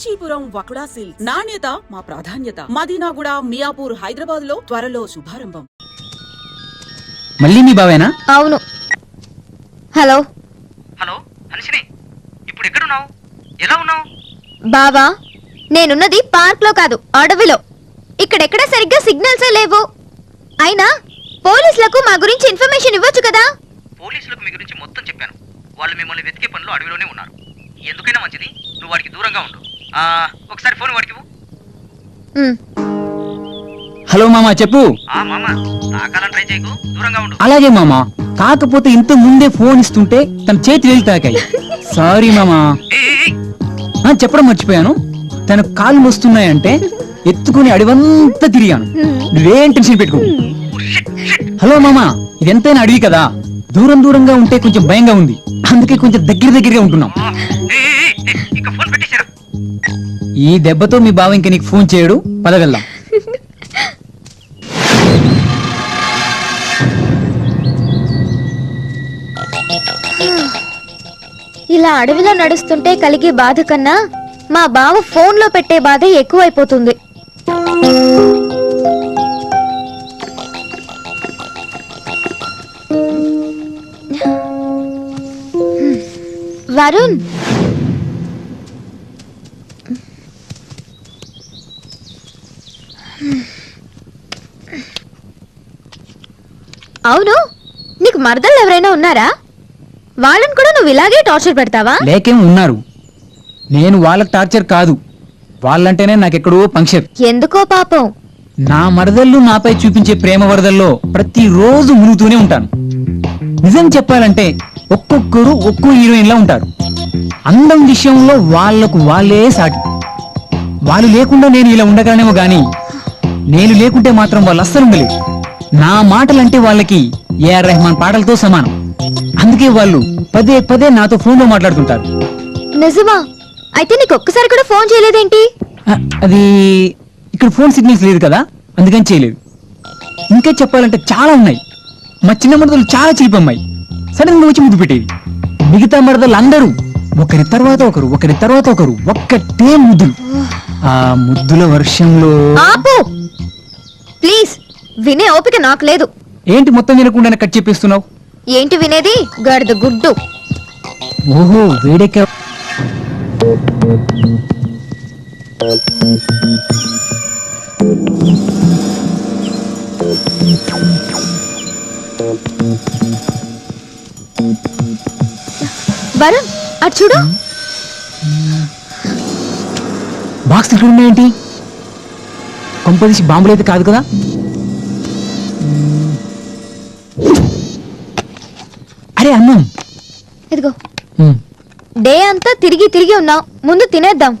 Kanchipuram వకుడా silks నాణ్యత మా ప్రాధాన్యత. మదీనాగూడ, మియాపూర్, హైదరాబాద్ లో త్వరలో శుభారంభం. మళ్ళీ మీ బావేనా? అవును. హలో హలో హన్సిని, ఇప్పుడు ఎక్కడున్నావు? ఎలా ఉన్నావు? బావా, నేనున్నది పార్క్ లో కాదు, అడవిలో. ఇక్కడెక్కడ సరిగ్గా సిగ్నల్సే లేవు. అయినా పోలీసులకు మా గురించి ఇన్ఫర్మేషన్ ఇవ్వచ్చు కదా. పోలీసులకు మీ గురించి మొత్తం చెప్పాను. వాళ్ళు మిమ్మల్ని వెతికే పనిలో అడవిలోనే ఉన్నారు. ఎందుకైనా మంచిది నువ్వు వాడికి దూరంగా ఉండు. ఒకసారి ఫోన్ వాడికి. హలో మామా, చెప్పు. మామ, తాకాలని ట్రై చేయకు, దూరంగా ఉండు. అలాగే మామా, కాకపోతే ఇంత ముందే ఫోన్ ఇస్తుంటే తన చేతి వేలు తాకాయి. సారీ మామా. చెప్పడం మర్చిపోయాను, తన కాళ్ళు వస్తున్నాయంటే ఎత్తుకుని అడివంతా తిరిగాను. నువ్వేం టెన్షన్ పెట్టుకో. హలో మామా, ఇది ఎంతైనా అడవి కదా, దూరం దూరంగా ఉంటే కొంచెం భయంగా ఉంది. అందుకే కొంచెం దగ్గరగా ఉంటున్నాం. ఈ దెబ్బతో మీ బావ ఇంక నీకు ఫోన్ చేయడు. పదగల్దాం. ఇలా అడవిలో నడుస్తుంటే కలిగే బాధ కన్నా మా బావ ఫోన్ లో పెట్టే బాధ ఎక్కువైపోతుంది. వరుణ్, అవును, నీకు మరదళ్ళు ఎవరైనా ఉన్నారా? వాళ్ళని కూడా నువ్వు ఇలాగే టార్చర్ పెడతావా? లేకేం ఉన్నారు. నేను వాళ్ళకి టార్చర్ కాదు, వాళ్ళంటేనే నాకెక్కడో పంక్షన్. ఎందుకో పాపం. నా మరదళ్ళు నాపై చూపించే ప్రేమ వరదల్లో ప్రతిరోజు మునుగుతూనే ఉంటాను. నిజం చెప్పాలంటే ఒక్కొక్కరు ఒక్కో హీరోయిన్ లా ఉంటారు. అందం విషయంలో వాళ్లకు వాళ్ళే సాటి. వాళ్ళు లేకుండా నేను ఇలా ఉండగలనేమో గాని నేను లేకుంటే మాత్రం వాళ్ళు అస్సలు ఉండలేదు. నా మాటలంటే వాళ్ళకి ఏఆర్ రెహమాన్ పాటలతో సమానం. అందుకే వాళ్ళు పదే పదే నాతో ఫోన్ లో మాట్లాడుతుంటారు. నిజమా? అయితే నీకు ఒక్కసారి కూడా ఫోన్ చేయలేదేంటి? అది ఇక్కడ ఫోన్ సిగ్నల్స్ లేదు కదా, అందుకని చేయలేదు. ఇంకా చెప్పాలంటే చాలా ఉన్నాయి. మా చిన్న మరదలు చాలా చిలిపమ్మాయి, సడన్ గా వచ్చి ముద్దు పెట్టేది. మిగతా మరదలు అందరూ ఒకరి తర్వాత ఒకరు ఒక్కటే ముద్దులు. ఆ ముద్దుల వర్షంలో. ఆపు ప్లీజ్, వినే ఓపిక నాకు లేదు. ఏంటి మొత్తం వినకుండా కట్ చెప్పేస్తున్నావు? ఏంటి వినేది? గడద గుడ్డు. ఓహో, వేడెక్క. వరుణ్, అటు చూడు. బాక్స్ ఇక్కడ ఉన్నాయేంటి? కొంపదీసి బాంబులు అయితే కాదు కదా? అరే అన్నం ఇదిగో. డే అంతా తిరిగి తిరిగి ఉన్నావు, ముందు తినేద్దాం.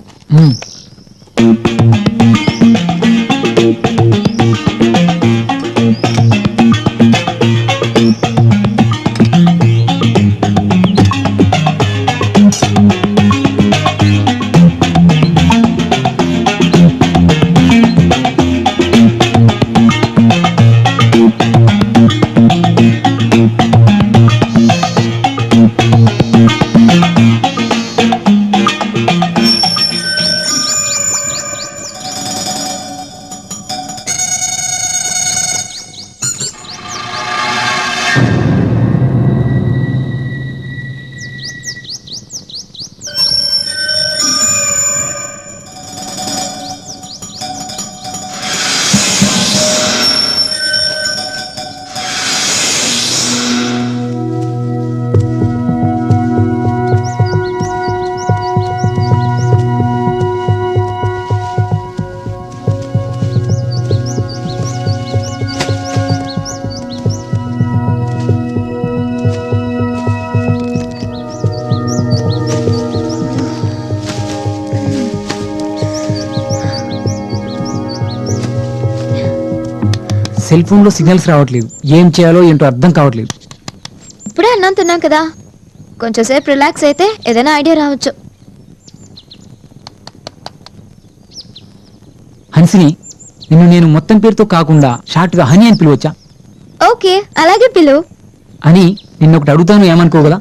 సెల్ ఫోన్ లో సిగ్నల్స్ రావట్లేదు. ఏం చేయాలో ఏంటో అర్థం కావట్లేదు. ఇప్పుడే అన్నం తిన్నాం కదా, కొంచెం సేపు రిలాక్స్ అయితే ఏదైనా ఐడియా రావచ్చు. హన్సిని, నిన్ను నేను మొత్తం పేరుతో కాకుండా షార్ట్ గా హనీ అని పిలవచ్చా? ఓకే, అలాగే పిలు. అని నిన్నొకటి అడుగుతాను, ఏమనుకోగలా?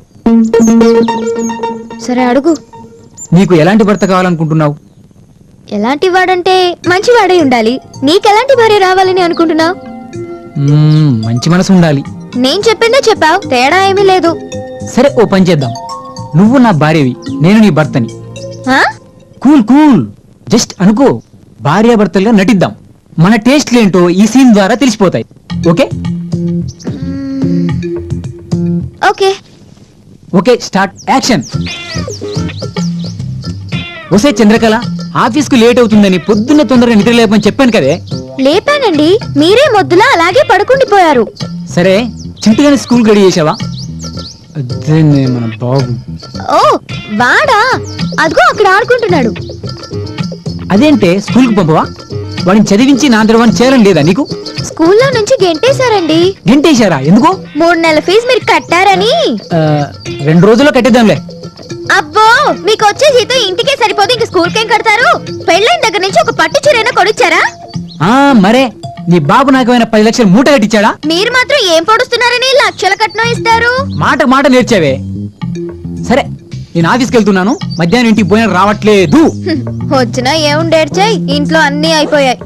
సరే అడుగు. నీకు ఎలాంటి భర్త కావాలనుకుంటున్నావు? ఎలాంటి వాడంటే మంచి వాడై ఉండాలి. నీకెలాంటి భార్య రావాలని అనుకుంటున్నావు? మంచి మనసు ఉండాలి. నేను చెప్పిందే చెప్పావు, తేడా ఏమీ లేదు. సరే ఓ పని చేద్దాం, నువ్వు నా భార్యవి, నేను నీ భర్తని. ఆ? కూల్ కూల్, జస్ట్ అనుకో, భార్యాభర్తలుగా నటిద్దాం. మన టేస్ట్లు ఏంటో ఈ సీన్ ద్వారా తెలిసిపోతాయి. Okay okay okay, start action. ఒసే చంద్రకళ, ఆఫీస్కు లేట్ అవుతుందని పొద్దున్న తొందరగా నిద్ర లేపని చెప్పాను కదే. లేపానండి, మీరే మొద్దులా అలాగే పడుకుండిపోయారు. సరే, చింతగానే స్కూల్ గడి చేసావా? అదే మన బాబు. ఓ వాడా, అదిగో అక్కడ ఆడుకుంటున్నాడు. అదేంటే స్కూల్కి పంపవా? వాడిని చదివించి నా వాడిని చేయాలని లేదా నీకు? స్కూల్లో నుంచి గెంటేశారండి. గెంటేశారా? ఎందుకు? 3 నెలల ఫీజు మీరు కట్టారని. 2 రోజుల్లో కట్టేద్దాంలే. అబ్బో, మీకు వచ్చే జీతం ఇంటికే సరిపోదు, ఇంక స్కూల్ కేం కడతారు? పెళ్ళైన దగ్గర నుంచి ఒక పట్టు చీరైనా కొనిచ్చారా? మరే నీ బాబు నాకేమైనా 10 లక్షలు మూట కట్టించాడా? మీరు మాత్రం ఏం పొడుస్తున్నారని లక్షల కట్నం ఇస్తారు. మాట నేర్చావే. సరే, నేను ఆఫీస్కి వెళ్తున్నాను, మధ్యాహ్నం ఇంటికి పోయిన రావట్లేదు. వచ్చినా ఏముండేడ్చాయి, ఇంట్లో అన్నీ అయిపోయాయి.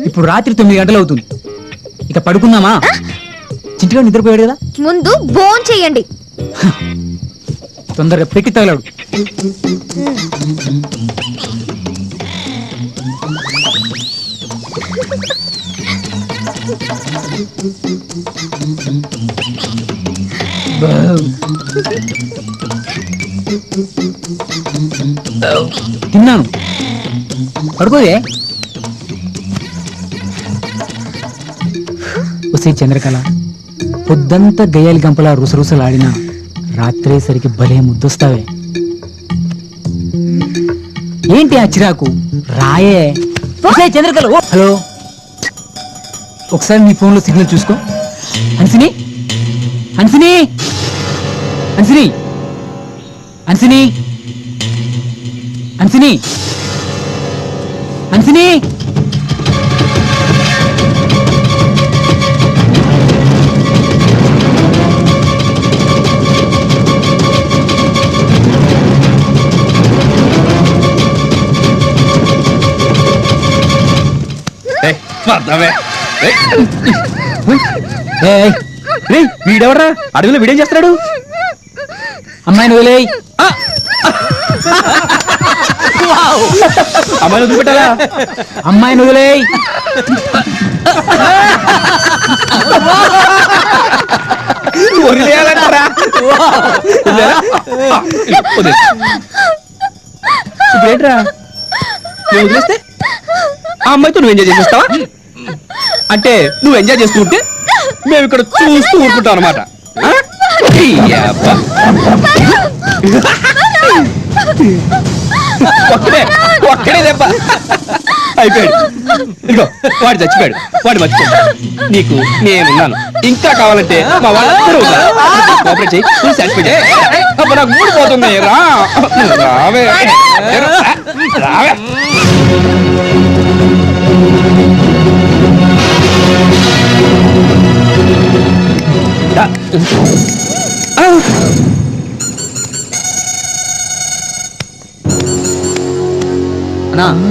ఇప్పుడు రాత్రి 9 గంటలు అవుతుంది, ఇక పడుకుందామా? చింటిగా నిద్రపోయాడు కదా, ముందు బోన్ చెయ్యండి. తొందరగా పెట్టి తగలాడు. తిన్నాను, పడుకోదే. ఒసే చంద్రకళ, పొద్దంతా గయ్యాలి గంపలా రుసరుసలాడినా రాత్రేసరికి భలే ముద్దొస్తావే. ఏంటి ఆ చిరాకు? రాయే. ఒసే చంద్రకళ, హలో, ఒకసారి నీ ఫోన్లో సిగ్నల్ చూసుకో. హన్సిని, హన్సిని, హన్సిని, హన్సిని, హన్సిని, హన్సిని. వీడెవరా? అడవిలో వీడేం చేస్తున్నాడు? అమ్మాయిని వదిలేయ్. అమ్మాయిని వదిలిపెట్టాలా? అమ్మాయిని వదిలేయ్. వదిలేయాలంటారా? ఇప్పుడు ఏంట్రా, నువ్వు వదిలేస్తే ఆ అమ్మాయితో నువ్వు ఎంజాయ్ చేసేస్తావా? అంటే నువ్వు ఎంజాయ్ చేస్తూ ఉంటే మేము ఇక్కడ చూస్తూ ఊరుకుంటాం అనమాట. ఒక్కడే దెబ్బ అయిపోయాడు. ఇదిగో వాడు చచ్చిపోయాడు, వాడు మర్చిపోయాడు. నీకు నేనున్నాను, ఇంకా కావాలంటే మా వాళ్ళందరూ ఉన్నారు. కోఆపరేట్ చేయి, నువ్వు సాటిస్ఫై చేయి. అప్పుడు నాకు మూడు పోతుంది. రావే రావే.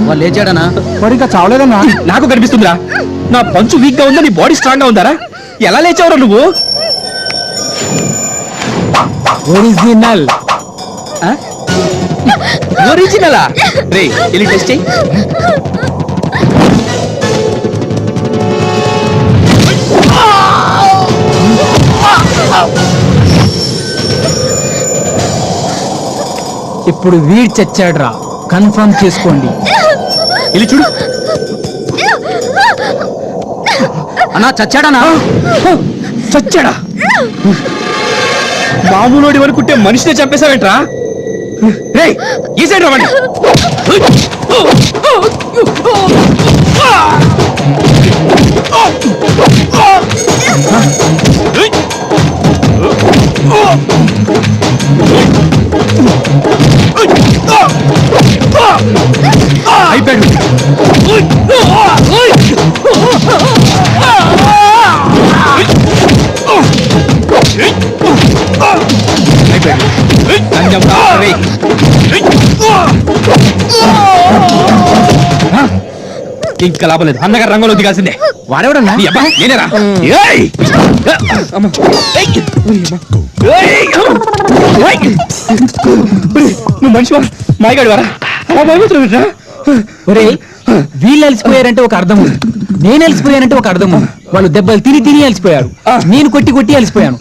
వాళ్ళు లేచాడనా? వాడు ఇంకా చావలేదన్నా. నాకు కనిపిస్తుందిరా. నా పంచు వీక్ గా ఉందా, నీ బాడీ స్ట్రాంగ్ గా ఉందారా? ఎలా లేచావురా నువ్వు? ఒరిజినల్. ఒరిజినలా? రే, వెళ్ళి టెస్ట్ చెయ్యి. ఇప్పుడు వీడ్ చచ్చాడ్రా, కన్ఫర్మ్ చేసుకోండి. వెళ్ళి చూడు. అన్నా చచ్చాడనా? చచ్చాడా? మామూలోడి అనుకుంటే మనిషినే చంపేశావేంట్రా? రే, ఈ సైడ్ రావండి. అయిపోయాడు. అయిపోయాడు. లంజం రా, రేయ్. ఇంకా లాభం లేదు, అన్నగారు రంగంలో దిగాల్సిందే. వాడెవడన్నా నీ అబ్బా, నేనేరా. ఏయ్! అమ్మ. ఏయ్! ఏయ్! ఏయ్! నువ్వు మనిషివా మాయగాడి వారా అలా భయపడుతున్నా. ఒరే వీళ్ళు అలసిపోయారంటే ఒక అర్థం ఉంది, నేను అలసిపోయానంటే ఒక అర్థం ఉంది. వాళ్ళు దెబ్బలు తిని తిని అలసిపోయారు, నేను కొట్టి కొట్టి అలసిపోయాను.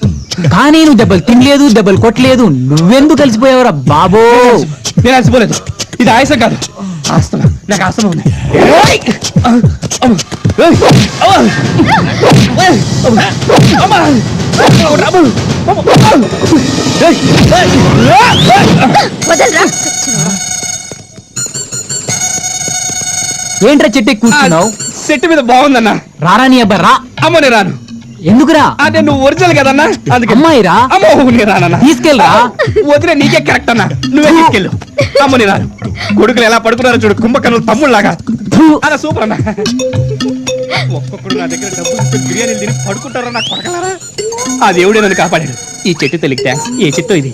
కానీ నువ్వు దెబ్బలు తినలేదు, దెబ్బలు కొట్టలేదు, నువ్వెందుకు అలసిపోయావురా బాబో? నేను అలసిపోలేదు, ఇది ఆయాసం కాదు, ఆస్తమా. నాకు ఆస్తమా ఉంది. ఏయ్! అమ్మ. ఏయ్! అమ్మ. ఏయ్! అమ్మ. అమ్మ. అమ్మ. ఏయ్! వదలరా. ఏంట్రా చెట్టు ఎక్కి కూర్చున్నావు? సెట్టు మీద బాగుందన్నా. రారా నీ అబ్బా రా. అమ్మ నేను రాను. ఎందుకురా? అదే నువ్వు ఒరిజినల్ కదన్నా, అందుకే. అమ్మాయిరా అమ్మో నేను రానన్నా. తీసుకెళ్ళరా. వదిలే, నీకే కరెక్ట్ అన్నా, నువ్వే తీసుకెళ్ళు. అమ్మ నేను రాను. కొడుకులు ఎలా పడుకున్నారో చూడు, కుంభకర్ణులు తమ్ముళ్ళలాగా. అలా సూపర్ అన్నా. ఒక్కొక్కడు నా దగ్గర డబ్బులు ఇస్తే బిర్యానీలు తిని పడుకుంటారో నాకు కొడకలారా. ఆ దేవుడే నన్ను కాపాడాడు. ఈ చెట్టు తెలియక థ్యాంక్స్. ఏ చెట్టు ఇది?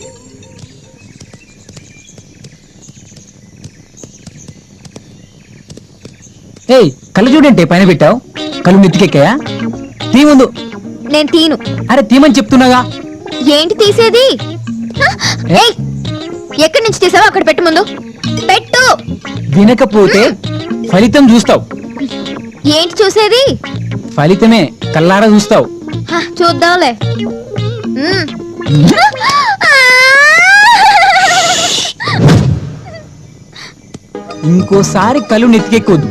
ఏయ్ కళ్ళు చూడంటే పైన పెట్టావు, కళ్ళు నెత్తికెక్కాయా? తీ ముందు. నేను తీను. అరే తీమని చెప్తున్నాగా. ఏంటి తీసేది? హ? ఏయ్, ఎక్కడి నుంచి తీసావో అక్కడ పెట్టు, ముందు పెట్టు. వినకపోతే ఫలితం చూస్తావు. ఏంటి చూసేది? ఫలితమే కల్లారా చూస్తావు. హ, చూద్దాంలే. మ్మ్. ఇంకోసారి కళ్ళు నెత్తికెక్కొద్దు.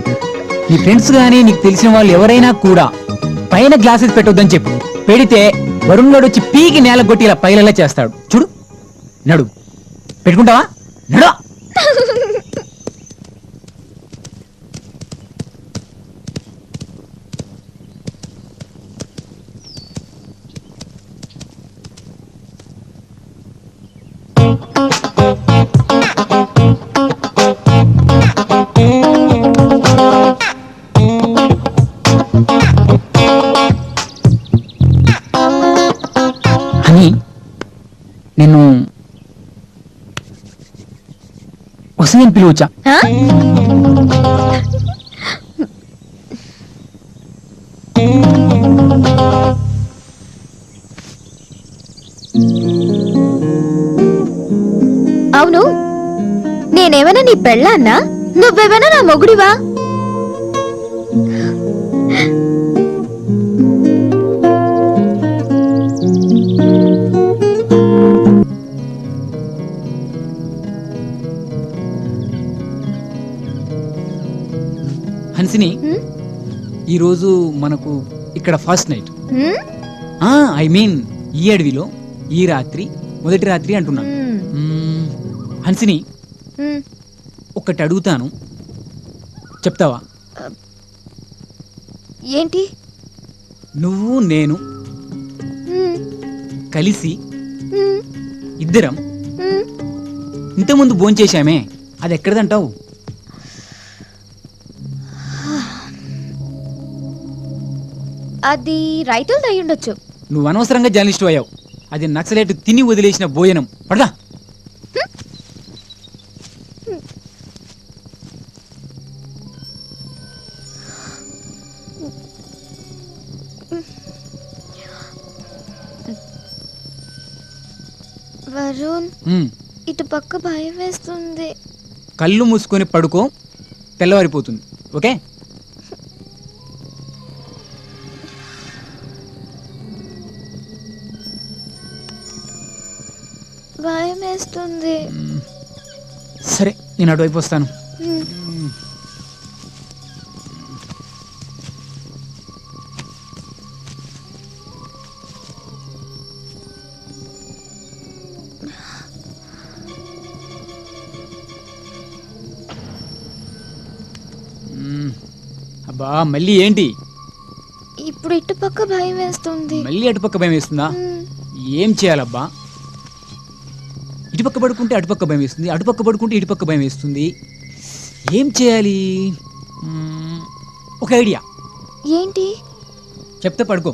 నీ ఫ్రెండ్స్ గానీ నీకు తెలిసిన వాళ్ళు ఎవరైనా కూడా పైన గ్లాసెస్ పెట్టొద్దని చెప్పు. పెడితే వరుణ్ గడు వచ్చి పీకి నేల కొట్టి ఇలా పైలలా చేస్తాడు. చూడు, నడు. పెట్టుకుంటావా? నడు. అని నేను వసంతని పిలువచ్చా? హ? అవును, నేనేమైనా నీ పెళ్ళాన్నా? నువ్వేమైనా నా మొగుడివా? హన్సిని, హ్మ్? ఈరోజు మనకు ఇక్కడ ఫస్ట్ నైట్. హ్మ్? ఐ మీన్ ఈ అడవిలో ఈ రాత్రి మొదటి రాత్రి అంటున్నాను. హ్మ్. హన్సిని, హ్మ్. ఒకటి అడుగుతాను, చెప్తావా? ఏంటి? నువ్వు నేను హ్మ్. కలిసి హ్మ్. ఇద్దరం హ్మ్. ఇంతకుముందు భోంచేశామే, అది ఎక్కడదంటావు? అది రైతులది అయి ఉండొచ్చు. నువ్వు అనవసరంగా జర్నలిస్ట్ అయ్యావు. అది నక్సలైట్ తిని వదిలేసిన భోజనం. పడదా. వరుణ్, ఉమ్, ఇటు పక్క భయం వేస్తుంది. కళ్ళు మూసుకొని పడుకో, తెల్లవారిపోతుంది. ఓకే? భయం వేస్తుంది. సరే, నేను అటువైపు వస్తాను. హ్మ్. అబ్బా, మళ్ళీ ఏంటి? ఇప్పుడు ఇటు పక్క భయం వేస్తుంది. మళ్ళీ అటుపక్క భయం వేస్తుందా? హ్మ్. ఏం చేయాలబ్బా? ఇటుపక్క పడుకుంటే అటుపక్క భయం వేస్తుంది, అటుపక్క పడుకుంటే ఇటుపక్క భయం వేస్తుంది. ఏం చేయాలి? ఒక ఐడియా ఏంటి? చెప్తే పడుకో.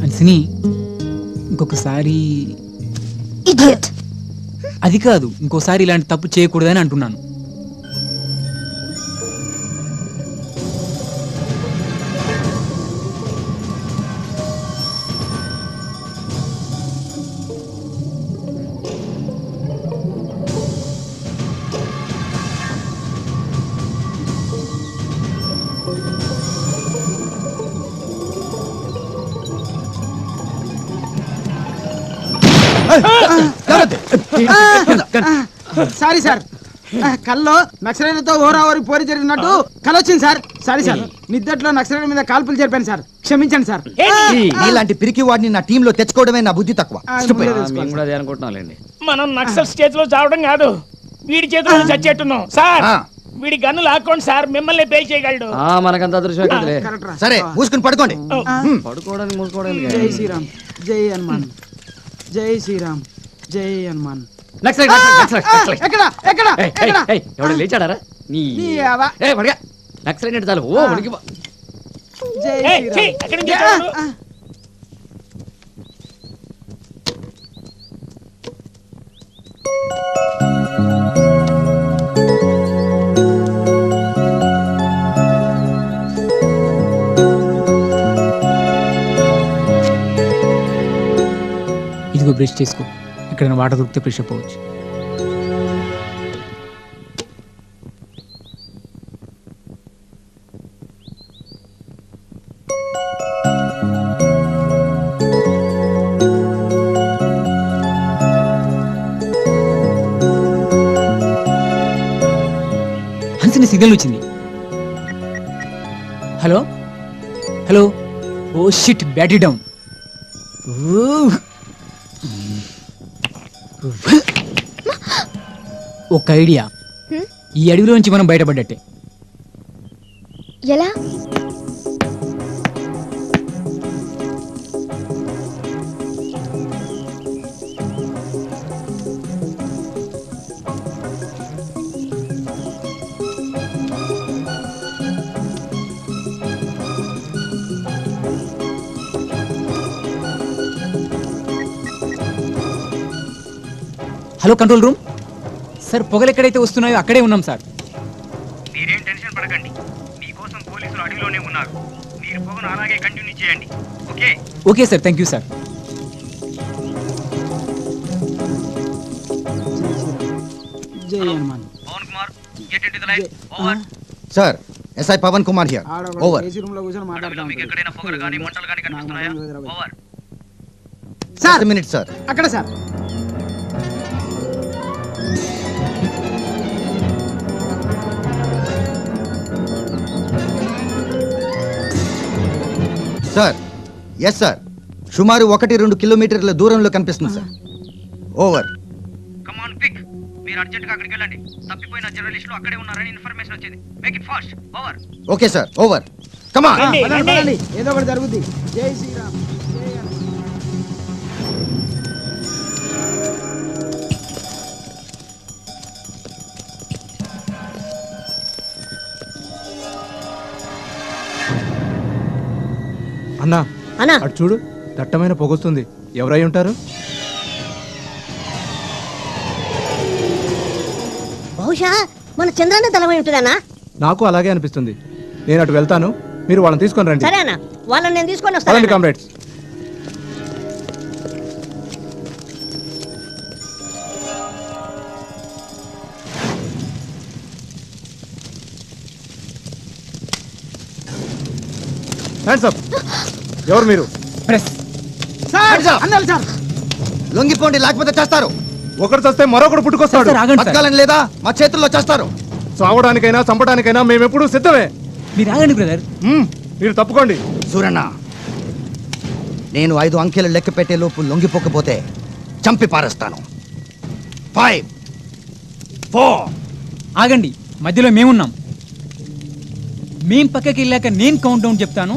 అన్సిని, ఇంకొకసారి ఇడియట్. అది కాదు, ఇంకోసారి ఇలాంటి తప్పు చేయకూడదని అంటున్నాను. సారీ సార్, కల్లో నక్సలైట్లతో ఓరావరి పోరి జరిగినట్టు కలొచ్చింది సార్. సారీ సార్, నిద్దట్లో నక్సలైట్ మీద కాల్పులు జరిపాను సార్, క్షమించండి సార్. ఇలాంటి పిరికి వాడిని నా టీంలో తెచ్చుకోవడమే నా బుద్ధి తక్కువ. ముందే తెలుసుకోవాలి సార్. మనం నక్సల్ స్టేజ్ లో చావడం కాదు, వీడి చేతిలో చచ్చేట్టున్నాం సార్. వీడి గన్ను లాక్కోండి సార్, మిమ్మల్ని పేల్ చేయగలడు. మనకంత అదృష్టం కదలే. కరెక్ట్ రా. సరే మూసుకుని పడుకోండి. పడుకోవడానికి మూసుకోవడానికి జై శ్రీరామ్, జై హనుమాన్, జై శ్రీరామ్, జై హనుమాన్. నక్సలైట్, నక్సలైట్, నక్సలైట్. ఎక్కడ ఎక్కడ ఎక్కడ? ఎవడ లేచాడారా నీ నీ అవ్వ. పడగా నక్సలైట్ అంటే చాలు. ఓ ఉనికి జై ఏయ్, ఛీ, శ్రీరామ్. ఎక్కడి నుంచి వచ్చావు? ఇదిగో బ్రష్ చేసుకో, ఇక్కడ వాటర్ దొరికితే ఫ్రెష్ అప్ అవ్వచ్చు. హన్సిని సిగ్నల్ వచ్చింది. Hello hello, oh shit, battery down. ఒక ఐడియా, ఈ అడవిలోంచి మనం బయటపడ్డట్టే. ఎలా? హలో కంట్రోల్ రూమ్ సార్, పొగలు ఎక్కడైతే వస్తున్నాయో అక్కడే ఉన్నాం సార్. మీరేం టెన్షన్ పడకండి, మీకోసం పోలీసులు అడవిలోనే ఉన్నారు. మీరు పొగను అలాగే కంటిన్యూ చేయండి. Okay? Okay sir, thank you sir. జై Hanuman. Pavan Kumar, get into the line. Over. Sir, SI Pavan Kumar here. Over. AC room లో కూర్చొని అడవిలో మాట్లాడదాం. మీకు ఎక్కడైనా పొగలు కానీ మంటలు కానీ కనిపిస్తున్నాయా? ఓవర్. Sir, minute sir. అక్కడ సార్. సార్, ఎస్ సార్, సుమారు 1-2 కిలోమీటర్ల దూరంలో కనిపిస్తుంది sir. Over. Come on quick, మీరు అర్జెంట్ గా అక్కడికి వెళ్ళండి. తప్పిపోయిన జర్నలిస్టులు అక్కడే ఉన్నారని ఇన్ఫర్మేషన్ వచ్చింది. Make it fast. Over. Okay sir, over. Come on. రండి, పదండి, రండి. పదండి. ఏదో ఒకటి జరుగుద్ది. జై శ్రీరామ్, జై హనుమాన్. అన్నా అన్నా, అటు చూడు, దట్టమైన పొగొస్తుంది. ఎవరై ఉంటారు? బహుశా మన చంద్రాన్ని తలమై ఉంటుందన్నా. నాకు అలాగే అనిపిస్తుంది. నేను అటు వెళ్తాను, మీరు వాళ్ళని తీసుకొని రండి. సరే అన్న, వాళ్ళని నేను తీసుకొని పదండి వస్తాను. కామ్రేడ్స్. Hands up. ఎవరు మీరు? ప్రెస్. Sir, Hands up. అన్నాడు సార్. లొంగిపోండి, లేకపోతే చేస్తారు. ఒకరు చస్తే మరొకడు పుట్టుకొస్తాడు. సార్, ఆగండి సార్. బతకాలని లేదా? మా చేతుల్లో చేస్తారు. చావడానికైనా చంపడానికైనా మేమెప్పుడు సిద్ధమే. మీరు ఆగండి బ్రదర్. మీరు తప్పుకోండి. సూరన్న, నేను 5 అంకెలు లెక్క పెట్టే లోపు లొంగిపోకపోతే చంపి పారేస్తాను. 5 4 ఆగండి, మధ్యలో మేమున్నాం. మేం పక్కకి వెళ్ళాక నేను కౌంట్ డౌన్ చెప్తాను,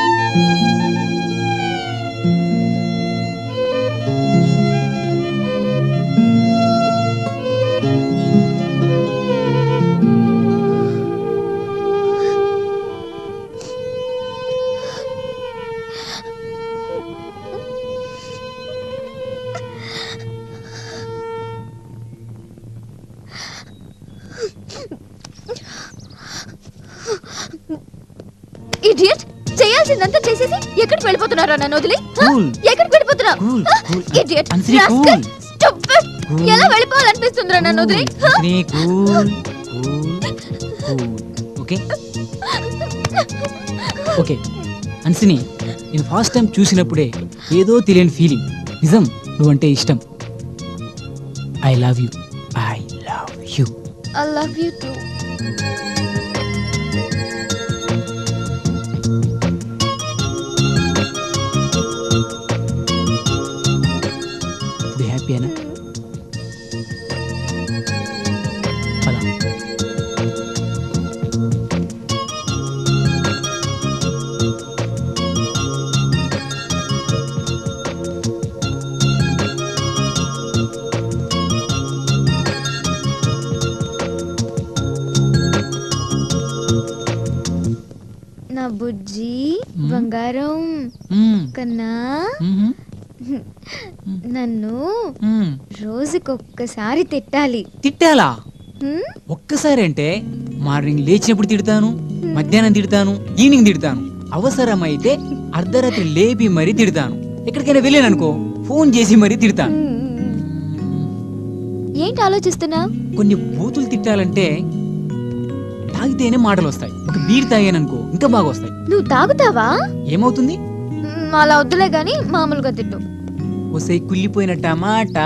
చేయాల్సిందంతా చేసేసి ఎక్కడికి వెళ్ళిపోతున్నారా నన్ను వదిలి Cool. ఎక్కడికి వెళ్ళిపోతున్నావు Cool, cool. Idiot. Answer, Rascal. cool. Stupid. ఎలా వెళ్ళిపోవాలనిపిస్తుందిరా నన్ను వదిలి అన్సిని కూల్ కూల్ ఓకే ఓకే అన్సిని నేను ఫస్ట్ టైం చూసినప్పుడే ఏదో తెలియని ఫీలింగ్ నిజం నువ్వంటే ఇష్టం I love you I love you I love you too. ఇప్పుడు హ్యాపీనా పద నా బుజ్జి బంగారం మ్మ్. కన్నా మ్మ్. నన్ను మ్మ్. రోజుకొక్కసారి తిట్టాలి తిట్టాలా హ్మ్? ఒక్కసారి అంటే మార్నింగ్ లేచినప్పుడు తిడతాను మధ్యాహ్నం తిడతాను ఈవినింగ్ తిడతాను అవసరమైతే అర్ధరాత్రి లేపి మరీ తిడతాను ఎక్కడికైనా వెళ్ళాననుకో ఫోన్ చేసి మరీ తిడతాను ఏంటి ఆలోచిస్తున్నా కొన్ని బూతులు తిట్టాలంటే తాగితేనే మాటలు వస్తాయి ఒక బీర్ తాగాననుకో ఇంకా బాగా వస్తాయి నువ్వు తాగుతావా ఏమవుతుంది అలా వద్దులే గాని మామూలుగా తిట్టు వస్తాయి కుళ్ళిపోయిన టమాటా